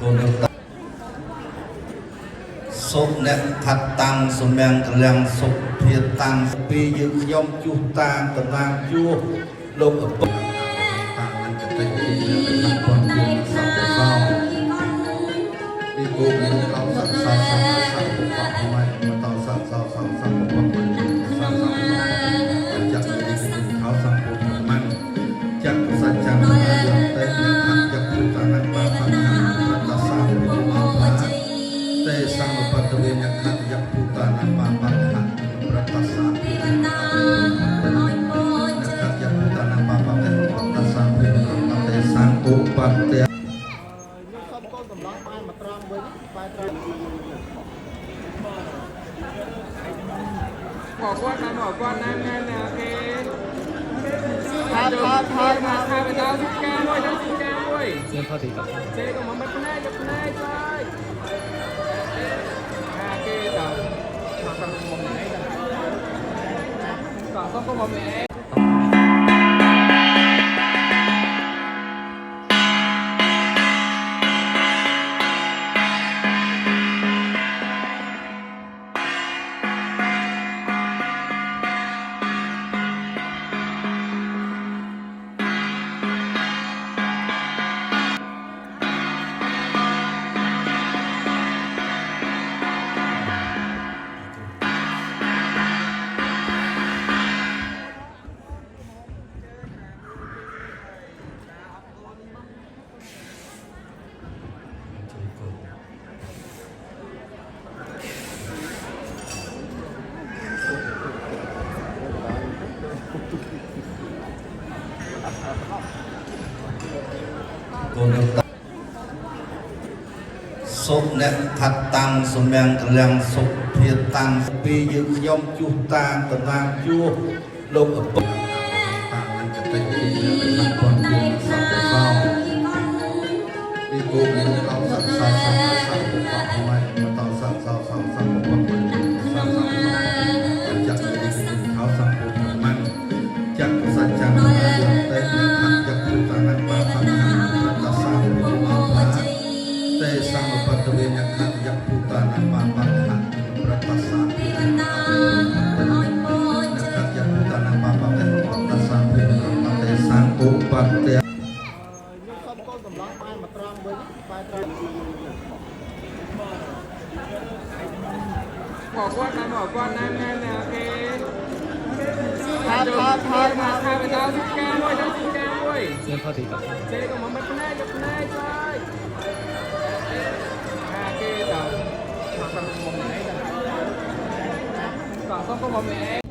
សុខអ្នកខាត់តាំងសម្យ៉ាងកលាំងសុខភាពតាំងពីយើងខ្ញុំជួសតាតំណាងជួសលោកឪពុកតាំងនឹងកតិទីខាត់ផងយើងសត្វសោពីគោមានកោសត្វសោសត្វសោពុកអស់មកតោសត្វសោសត្វសោពុកអស់មកសត្វសោចាក់នេះគឺខោសពុកមិនចាក់សច្ចាមយន្តតែខាត់ចាក់ពុតានឹងបាផានប្រតាសាពីអស់តែសាមបតវេញខាត់ចាក់ពុតានឹងបាផានប្រតាសាពីអស់ខាត់ចាក់ពុតានឹងបាផានប្រតាសាពីអស់តែសាមឧបតេbỏ qua nam nghe nè thôi mà thay về tao thích ca thôi tao thích ca thôi xe còn mà bắt này chơi kia tao mà còn một mẹ còn không có một mẹសុខអ្នកខាត់តាំងសម្យ៉ាងកលាំងសុខភាពតាំងពីយើងខ្ញុំជួសតាតំណាងជួសលោកឪពុកតាំងនឹងកតិទីខាត់ផងយើងសត្វសោពីគោមានកោសត្វសោសត្វសោពុកអស់មកតោសត្វសោសត្វសោពុកអស់មកសត្វសោចាក់នេះគឺខោសពុកមិនចាក់សច្ចាមយន្តតែខាត់ចាក់ពុតានឹងបាផានប្រតាសាពីអស់តែសាមបតវេញខាត់ចាក់ពុតានឹងបាផានប្រតាសាពីអស់ខាត់ចាក់ពុតានឹងបាផានប្រតាសាពីអស់តែសាមឧបតេbỏ qua nam nghe nè thôi mà thay về tao thích ca thôi tao thích ca thôi xe còn mà bắt này chơi kia tao mà còn một mẹ còn không có một mẹ